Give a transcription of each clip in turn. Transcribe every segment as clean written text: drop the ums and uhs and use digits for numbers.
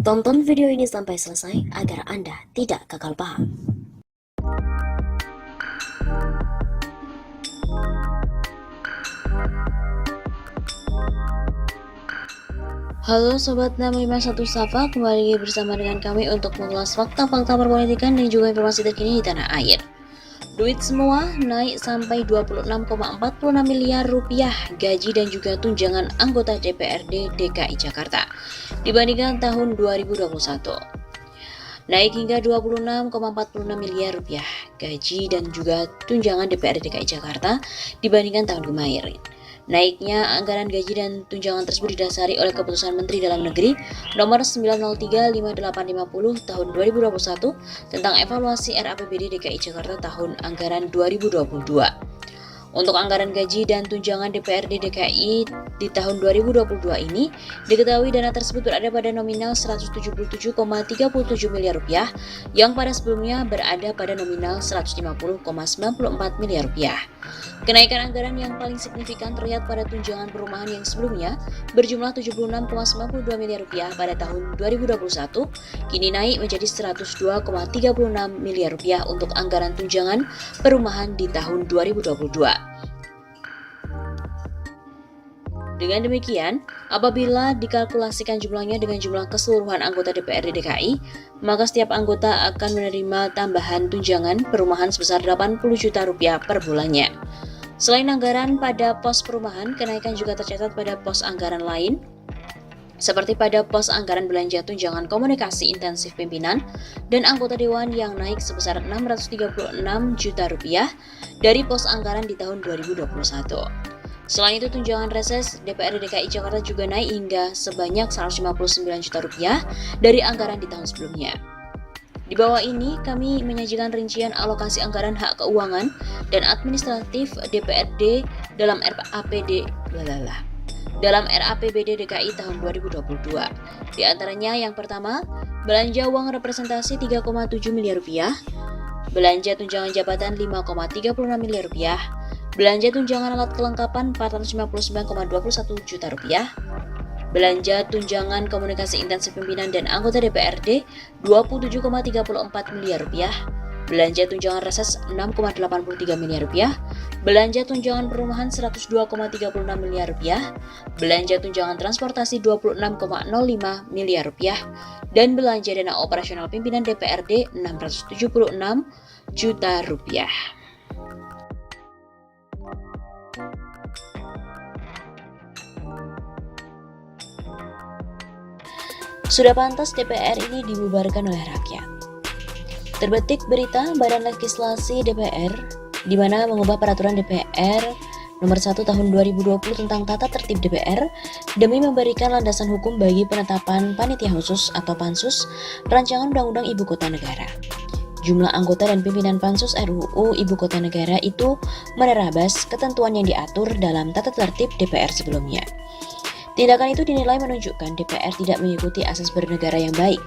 Tonton video ini sampai selesai agar Anda tidak gagal paham. Halo Sobat 651 Safa, kembali bersama dengan kami untuk mengulas fakta-fakta perpolitikan dan juga informasi terkini di tanah air. Duit semua naik sampai 26,46 miliar rupiah gaji dan juga tunjangan anggota DPRD DKI Jakarta dibandingkan tahun 2021. Naik hingga 26,46 miliar rupiah gaji dan juga tunjangan DPRD DKI Jakarta dibandingkan tahun kemarin. Naiknya anggaran gaji dan tunjangan tersebut didasari oleh Keputusan Menteri Dalam Negeri Nomor 903/5850 tahun 2021 tentang evaluasi RAPBD DKI Jakarta tahun anggaran 2022. Untuk anggaran gaji dan tunjangan DPRD DKI di tahun 2022 ini, diketahui dana tersebut berada pada nominal 177,37 miliar rupiah yang pada sebelumnya berada pada nominal 150,94 miliar rupiah. Kenaikan anggaran yang paling signifikan terlihat pada tunjangan perumahan yang sebelumnya berjumlah 76,92 miliar rupiah pada tahun 2021, kini naik menjadi 102,36 miliar rupiah untuk anggaran tunjangan perumahan di tahun 2022. Dengan demikian, apabila dikalkulasikan jumlahnya dengan jumlah keseluruhan anggota DPRD DKI, maka setiap anggota akan menerima tambahan tunjangan perumahan sebesar 80 juta rupiah per bulannya. Selain anggaran pada pos perumahan, kenaikan juga tercatat pada pos anggaran lain, seperti pada pos anggaran belanja tunjangan komunikasi intensif pimpinan dan anggota dewan yang naik sebesar 636 juta rupiah dari pos anggaran di tahun 2021. Selain itu, tunjangan reses DPRD DKI Jakarta juga naik hingga sebanyak 159 juta rupiah dari anggaran di tahun sebelumnya. Di bawah ini, kami menyajikan rincian alokasi anggaran hak keuangan dan administratif DPRD dalam RAPBD DKI tahun 2022. Di antaranya yang pertama, belanja uang representasi 3,7 miliar rupiah, belanja tunjangan jabatan 5,36 miliar rupiah, belanja tunjangan alat kelengkapan 459,21 juta rupiah, belanja tunjangan komunikasi intensif pimpinan dan anggota DPRD 27,34 miliar rupiah, belanja tunjangan reses 6,83 miliar rupiah, belanja tunjangan perumahan 102,36 miliar rupiah, belanja tunjangan transportasi 26,05 miliar rupiah, dan belanja dana operasional pimpinan DPRD 676 juta rupiah. Sudah pantas DPR ini dibubarkan oleh rakyat. Terbetik berita Badan Legislasi DPR di mana mengubah peraturan DPR Nomor 1 Tahun 2020 tentang tata tertib DPR demi memberikan landasan hukum bagi penetapan panitia khusus atau pansus rancangan Undang-Undang Ibu Kota Negara. Jumlah anggota dan pimpinan pansus RUU Ibu Kota Negara itu menerabas ketentuan yang diatur dalam tata tertib DPR sebelumnya. Tindakan itu dinilai menunjukkan DPR tidak mengikuti asas bernegara yang baik.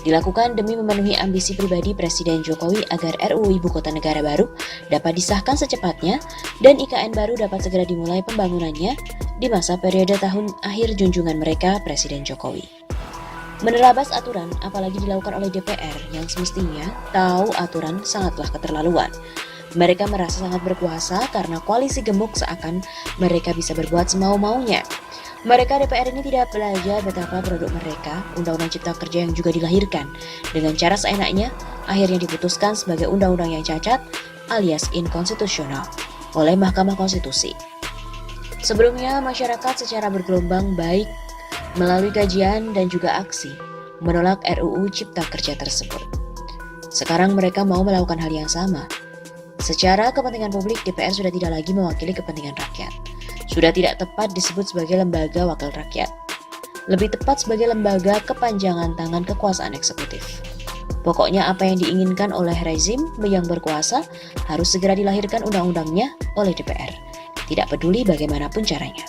Dilakukan demi memenuhi ambisi pribadi Presiden Jokowi agar RUU Ibu Kota Negara baru dapat disahkan secepatnya dan IKN baru dapat segera dimulai pembangunannya di masa periode tahun akhir junjungan mereka Presiden Jokowi. Menerabas aturan apalagi dilakukan oleh DPR yang semestinya tahu aturan sangatlah keterlaluan. Mereka merasa sangat berkuasa karena koalisi gemuk seakan mereka bisa berbuat semau-maunya. Mereka DPR ini tidak belajar betapa produk mereka, Undang-Undang Cipta Kerja yang juga dilahirkan dengan cara seenaknya, akhirnya diputuskan sebagai undang-undang yang cacat alias inkonstitusional oleh Mahkamah Konstitusi. Sebelumnya, masyarakat secara bergelombang baik melalui kajian dan juga aksi menolak RUU Cipta Kerja tersebut. Sekarang mereka mau melakukan hal yang sama. Secara kepentingan publik, DPR sudah tidak lagi mewakili kepentingan rakyat. Sudah tidak tepat disebut sebagai lembaga wakil rakyat. Lebih tepat sebagai lembaga kepanjangan tangan kekuasaan eksekutif. Pokoknya apa yang diinginkan oleh rezim yang berkuasa harus segera dilahirkan undang-undangnya oleh DPR. Tidak peduli bagaimanapun caranya.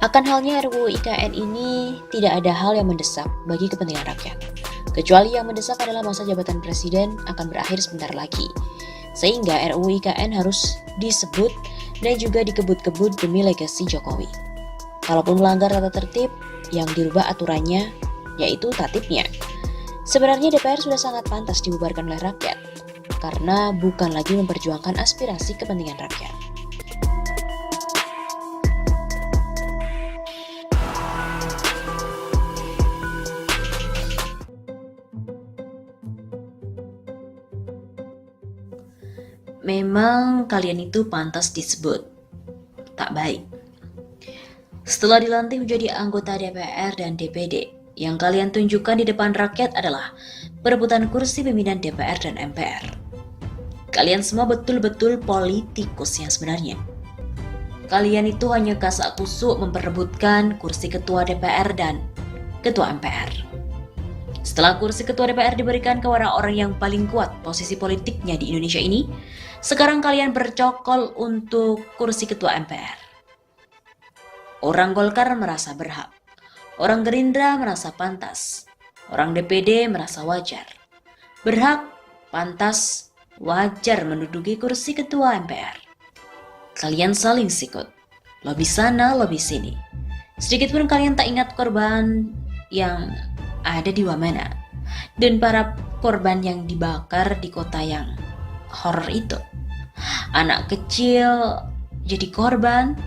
Akan halnya RUU IKN ini tidak ada hal yang mendesak bagi kepentingan rakyat. Kecuali yang mendesak adalah masa jabatan presiden akan berakhir sebentar lagi. Sehingga RUU IKN harus disebut dan juga dikebut-kebut demi legasi Jokowi. Kalaupun melanggar tata tertib yang dirubah aturannya yaitu tatipnya. Sebenarnya DPR sudah sangat pantas dibubarkan oleh rakyat, karena bukan lagi memperjuangkan aspirasi kepentingan rakyat. Memang kalian itu pantas disebut tak baik. Setelah dilantik menjadi anggota DPR dan DPD, yang kalian tunjukkan di depan rakyat adalah perebutan kursi pimpinan DPR dan MPR. Kalian semua betul-betul politikus yang sebenarnya. Kalian itu hanya kasak kusuk memperebutkan kursi ketua DPR dan ketua MPR. Setelah kursi ketua DPR diberikan ke orang-orang yang paling kuat posisi politiknya di Indonesia ini, sekarang kalian bercokol untuk kursi ketua MPR. Orang Golkar merasa berhak, orang Gerindra merasa pantas, orang DPD merasa wajar. Berhak, pantas, wajar menduduki kursi ketua MPR. Kalian saling sikut, lobi sana, lobi sini. Sedikitpun kalian tak ingat korban yang ada di Wamena dan para korban yang dibakar di kota yang horor itu. Anak kecil jadi korban.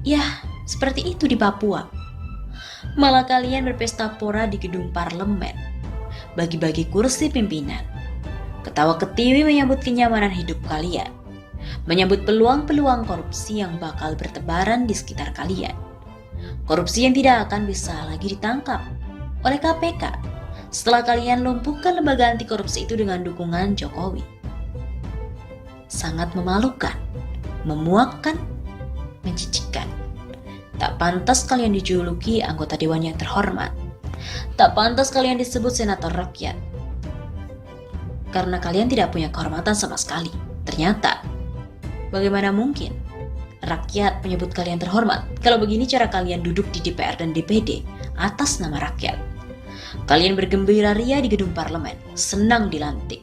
Ya, seperti itu di Papua. Malah kalian berpesta pora di gedung parlemen, bagi-bagi kursi pimpinan, ketawa ketiwi menyambut kenyamanan hidup kalian, menyambut peluang-peluang korupsi yang bakal bertebaran di sekitar kalian. Korupsi yang tidak akan bisa lagi ditangkap oleh KPK setelah kalian lumpuhkan lembaga anti korupsi itu dengan dukungan Jokowi. Sangat memalukan, memuakkan, mencicikan. Tak pantas kalian dijuluki anggota dewan yang terhormat. Tak pantas kalian disebut senator rakyat. Karena kalian tidak punya kehormatan sama sekali. Ternyata, bagaimana mungkin rakyat menyebut kalian terhormat kalau begini cara kalian duduk di DPR dan DPD atas nama rakyat? Kalian bergembira ria di gedung parlemen, senang dilantik.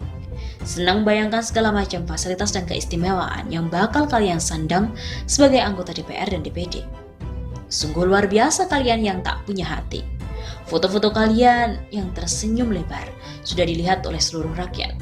Senang bayangkan segala macam fasilitas dan keistimewaan yang bakal kalian sandang sebagai anggota DPR dan DPD. Sungguh luar biasa kalian yang tak punya hati. Foto-foto kalian yang tersenyum lebar sudah dilihat oleh seluruh rakyat.